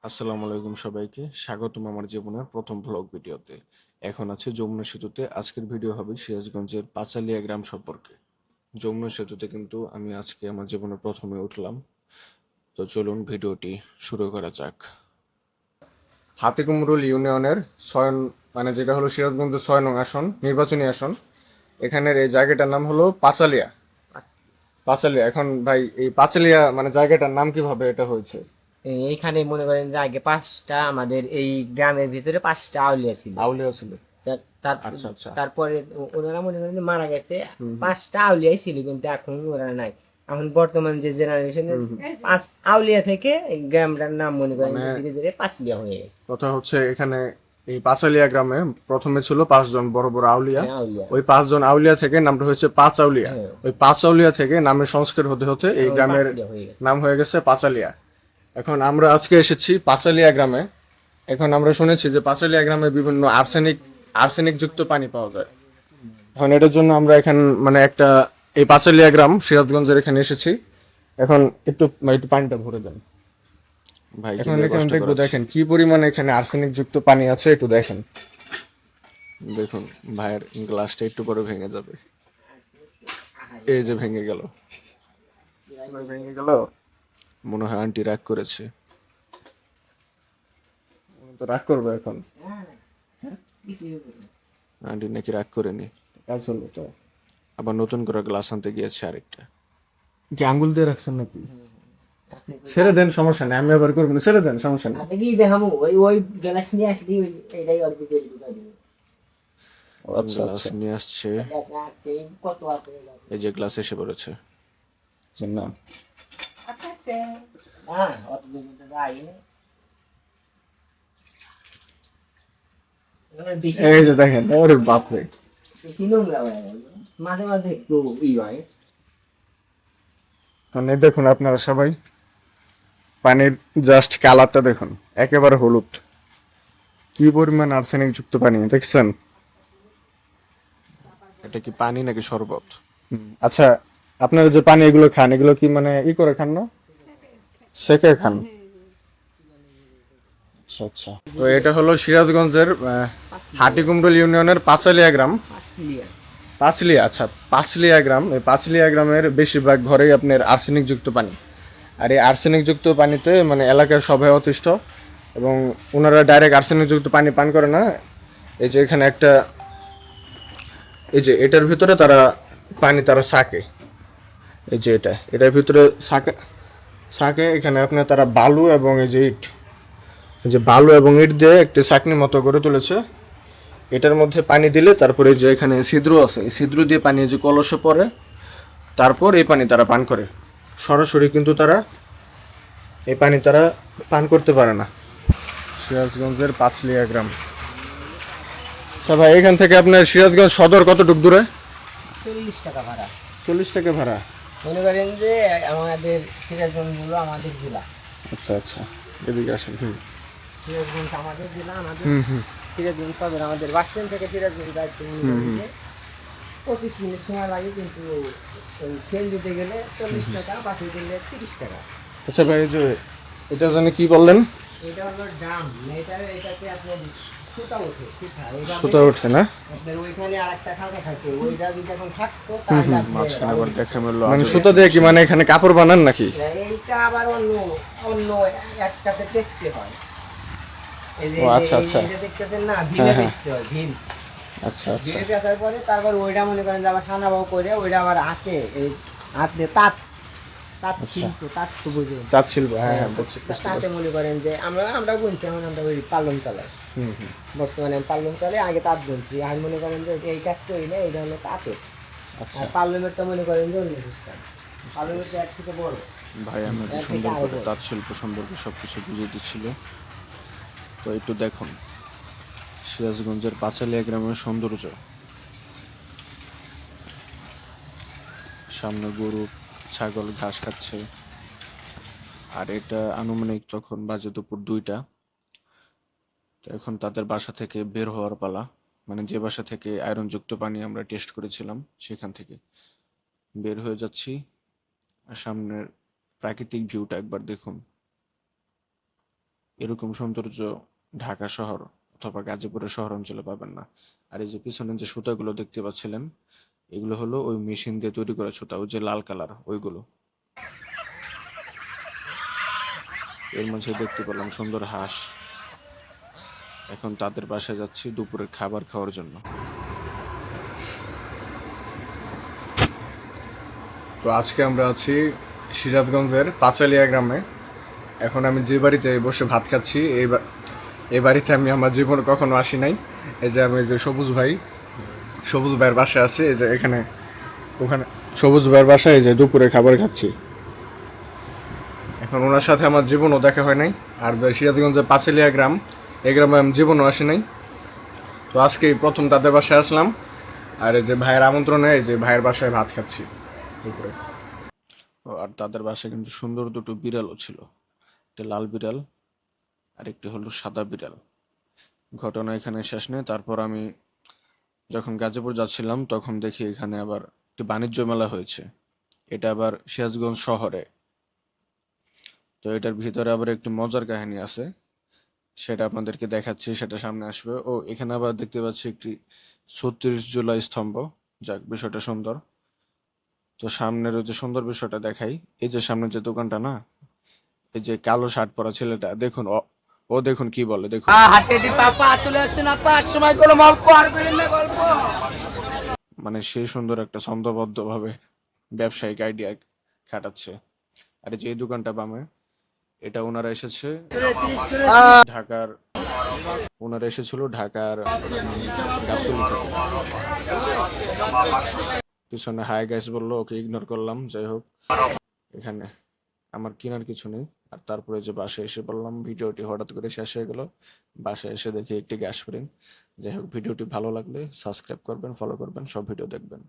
আসসালামু আলাইকুম সবাইকে স্বাগতম আমার জীবনের প্রথম ভ্লগ ভিডিওতে। এখন আছে যমুনা সেতুতে। আজকের ভিডিও হবে সিরাজগঞ্জের পাঁচালিয়া গ্রাম সম্পর্কে। যমুনা সেতুতে কিন্তু আমি আজকে আমার জীবনে প্রথমে উঠলাম। তো চলুন ভিডিওটি শুরু করা যাক। হাতিকুমরুল ইউনিয়নের ছয় মানে যেটা হলো সিরাজগঞ্জের 6 নং আসন, নির্বাচনী আসন। এখানের এই জায়গাটার নাম হলো পাঁচালিয়া। পাঁচালিয়া এখন ভাই এই পাঁচালিয়া মানে জায়গাটার নাম কিভাবে এটা হয়েছে? এইখানে মনে করেন যে আগে পাঁচটা আমাদের এই গ্রামের ভিতরে পাঁচটা আউলিয়া ছিল। আউলিয়া ছিল। আচ্ছা আচ্ছা। তারপরে ওনারা মনে করেন যে মারা গেছে, পাঁচটা আউলিয়াই ছিল, কিন্তু এখন ওরা নাই। এখন বর্তমান যে জেনারেশনের পাঁচ আউলিয়া থেকে এই গ্রামটার নাম মনে করেন যে ধীরে ধীরে পাঁচলিয়া হয়ে গেছে। কথা হচ্ছে এখানে এই পাঁচালিয়া গ্রামে প্রথমে ছিল 5 জন বড় বড় আউলিয়া। হ্যাঁ, আউলিয়া। ওই 5 জন আউলিয়া থেকে নামটা হয়েছে পাঁচ আউলিয়া। হ্যাঁ। ওই পাঁচ আউলিয়া থেকে নামের সংস্কার হতে হতে এই এখন গ্রামের পাঁচলিয়া হয়ে গেছে। নাম হয়ে গেছে পাঁচালিয়া। এখন আমরা আজকে এসেছি পাঁচালিয়া গ্রামে। এখন আমরা শুনেছি যে পাঁচালিয়া গ্রামে বিভিন্ন আর্সেনিক যুক্ত পানি পাওয়া যায়। এখন এটার জন্য আমরা এখানে মানে একটা এই পাঁচালিয়া গ্রাম সিরাজগঞ্জের এখানে এসেছি। এখন একটু একটু পানিটা ভরে দেন ভাই। এখন এখানে দেখবো, দেখেন কি পরিমাণে এখানে আর্সেনিক যুক্ত পানি আছে, একটু দেখেন। দেখুন ভাইয়ের গ্লাসটা একটু পরে ভেঙে যাবে। এই যে ভেঙে গেল। ভেঙে গেল। মনে হয় আন্টি রাগ করেছে। তো রাগ করবে এখন। আন্টি নাকি রাগ করেনি, কাজ হলো তো। আবার নতুন করে গ্লাস আনতে গিয়েছে আরেকটা। কি আঙ্গুল দিয়ে রাখছেন নাকি? ছেড়ে দেন, সমস্যা নেই, আমি আবার করবো না, ছেড়ে দেন, সমস্যা নেই। কি দেখাবো ওই ওই গ্লাস নিয়ে আসলি এটাই অল্প করে ঢুকাই দিবি। আচ্ছা আচ্ছা, নিয়ে আসছে। কত আছে এই যে গ্লাস এসে পড়েছে না। হ্যাঁ, অত দূর তো যাই না। এই যে দেখেন, ওরে বাপরে। বেশি নোংরা হয়ে গেল। মাঝে মাঝে একটু হয়। মানে দেখুন আপনারা সবাই, পানির জাস্ট কালারটা দেখুন, একেবারে হলুদ। কি পরিমাণ আর্সেনিক যুক্ত পানি দেখছেন? এটা কি পানি নাকি শরবত? আচ্ছা, আপনারা যে পানি এগুলো খান, এগুলো কি মানে করে খান না, সেকে খান? আচ্ছা আচ্ছা। তো এটা হলো সিরাজগঞ্জের হাটিকুমরুল ইউনিয়নের পাঁচালিয়া গ্রাম। পাঁচলিয়া, আচ্ছা পাঁচলিয়া গ্রাম। এই পাঁচলিয়া গ্রামের বেশিরভাগ ঘরেই আপনার আর্সেনিক যুক্ত পানি। আর এই আর্সেনিক যুক্ত পানিতে মানে এলাকার সবাই অতিষ্ঠ, এবং ওনারা ডাইরেক্ট আর্সেনিক যুক্ত পানি পান করে না। এই যে এখানে একটা, এই যে এটার ভিতরে তারা পানি তারা সাকে। এই যে এটার ভিতরে সাকে সাকে এখানে আপনার তারা বালু এবং এই যে ইট, এই যে বালু এবং ইট দিয়ে একটা চাকনি মতো করে তুলেছে। এটার মধ্যে পানি দিলে তারপরে যে এখানে ছিদ্র আছে, এই ছিদ্র দিয়ে পানি যে কলসে পড়ে, তারপর এই পানি তারা পান করে। সরাসরি কিন্তু তারা এই পানি তারা পান করতে পারে না। সিরাজগঞ্জের পাঁচলিয়া গ্রাম। আচ্ছা ভাই, এখান থেকে আপনার সিরাজগঞ্জ সদর কতটুক দূরে? 40 টাকা ভাড়া। 40 টাকা ভাড়া। মনে করেন যে আমাদের সিরাজগঞ্জ হলো আমাদের জেলা। আচ্ছা আচ্ছা, এদিকে আসেন। সিরাজগঞ্জ আমাদের জেলা, আমাদের সিরাজগঞ্জ সদর। আমাদের বাস স্ট্যান্ড থেকে সিরাজগঞ্জ যাইতে মনে করেন যে 25 মিনিট সময় লাগে, কিন্তু ট্রেন দিতে গেলে 40 টাকা, বাসে গেলে 30 টাকা। আচ্ছা ভাই, এই যে এটা জানি কি বললেন? এটা হলো ড্রাম। এটাতে আপনার সুতা ওঠে, সুতা ওঠে না? আপনার ওইখানে আরেকটা খাঁচা থাকে, ওইটা যদি এখন থাকতো তাহলে মাঝখানে আবার দেখা মিললো। মানে সুতা দিয়ে কি মানে এখানে কাপড় বানান নাকি? এইটা আবার অন্য অন্য একটাতে টেস্টে হয়। এই যে আচ্ছা আচ্ছা, এটা দেখতেছেন না, ভিমে বেচতে হয়, ভীম। আচ্ছা আচ্ছা। ভিমে বেচার পরে তারপর ওইটা মনে করেন যে আবার ঠান্ডা বাবু করে ওইটা আবার হাতে, এই হাতে তাঁত তাঁত শিল্প, তাঁত তো বুঝে, চাঁদ শিল্প। হ্যাঁ হ্যাঁ, বুঝছি। তাতে মনে করেন যে আমরা বুনছি, এখন আমরা ওই পালন চালাই। বর্তমানে পালন চলে, আগে তাঁত বুনছি। আর মনে করেন যে এই কাজ করি না, এটা হলো তাঁতের। আর পার্লামেন্টটা মনে করেন যে অন্য সিস্টেম। পার্লামেন্টটা এক থেকে বড়। ভাই আমাদের সুন্দর করে তাঁত শিল্প সম্পর্কে সবকিছু বুঝিয়ে দিচ্ছিল। তো একটু দেখুন সিরাজগঞ্জের পাঁচালিয়া গ্রামের সৌন্দর্য। সামনে গরু ছাগল ঘাস খাচ্ছে। আর এটা আনুমানিক তখন বাজে দুপুর 2টা। তো এখন তাদের বাসা থেকে বের হওয়ার পালা। মানে যে বাসা থেকে আয়রন যুক্ত পানি আমরা টেস্ট করেছিলাম, সেখান থেকে বের হয়ে যাচ্ছি। আর সামনের প্রাকৃতিক ভিউটা একবার দেখুন। এরকম সৌন্দর্য ঢাকা শহর অথবা গাজীপুরের শহর অঞ্চলে পাবেন না। আর এই যে পিছনে যে সুতাগুলো দেখতে পাচ্ছিলেন, এগুলো হলো ওই মেশিন দিয়ে তৈরি করা সুতা, ওই যে লাল কালার ওইগুলো। এর মাঝে দেখতে পেলাম সুন্দর হাঁস। এখন তাদের বাসায় যাচ্ছি দুপুরের খাবার খাওয়ার জন্য। তো আজকে আমরা আছি সিরাজগঞ্জের পাঁচালিয়া গ্রামে। এখন আমি যে বাড়িতে বসে ভাত খাচ্ছি, এই বাড়িতে আমি আমার জীবনে কখনো আসি নাই। এই যে আমি যে সবুজ ভাইয়ের বাসায় আছে, এই যে ওখানে সবুজ ভাইয়ের বাসায় এই যে দুপুরে খাবার খাচ্ছি। এখন ওনার সাথে আমার জীবনও দেখা হয় নাই। আর সিরাজগঞ্জের পাঁচালিয়া গ্রাম, এই গ্রামে আমি জীবনও আসি নাই। তো আজকে প্রথম তাদের বাসায় আসলাম, আর এই যে ভাইয়ের আমন্ত্রণে এই যে ভাইয়ের বাসায় ভাত খাচ্ছি দুপুরে। আর তাদের বাসায় কিন্তু সুন্দর দুটো বিড়ালও ছিল, একটা লাল বিড়াল আর একটি হলো সাদা বিড়াল। ঘটনা এখানে শেষ নেই। তারপর আমি যখন গাজীপুর যাচ্ছিলাম তখন দেখি এখানে আবার একটি বাণিজ্য মেলা হয়েছে, এটা আবার সিরাজগঞ্জ শহরে। তো এটার ভিতরে আবার একটি মজার কাহিনী আছে, সেটা আপনাদেরকে দেখাচ্ছি, সেটা সামনে আসবে। ও এখানে আবার দেখতে পাচ্ছি একটি ৩৬ জুলাই স্তম্ভ। যাক, বিষয়টা সুন্দর। তো সামনের ওই যে সুন্দর বিষয়টা দেখাই, এই যে সামনে যে দোকানটা না, এই যে কালো শার্ট পরা ছেলেটা দেখুন, ও দেখুন কি বলে দেখুন। মানে সে সুন্দর একটা ছন্দবদ্ধ ভাবে ব্যবসায়িক আইডিয়া খাটাচ্ছে। আর এই যে এই দোকানটা বামে, এটা ওনারা এসেছে ঢাকার, ওনারা এসেছিল ঢাকার গাবতলী থেকে। পিছনে হাই গাইস বললো, ওকে ইগনোর করলাম। যাই হোক, এখানে আমার কেনার কিছু নেই। আর তারপরে যে বাসায় এসে বললাম, ভিডিওটি হঠাৎ করে শেষ হয়ে গেল। বাসায় এসে দেখি একটি গ্যাস স্প্রিং। যাই হোক, ভিডিওটি ভালো লাগলে সাবস্ক্রাইব করবেন, ফলো করবেন, সব ভিডিও দেখবেন।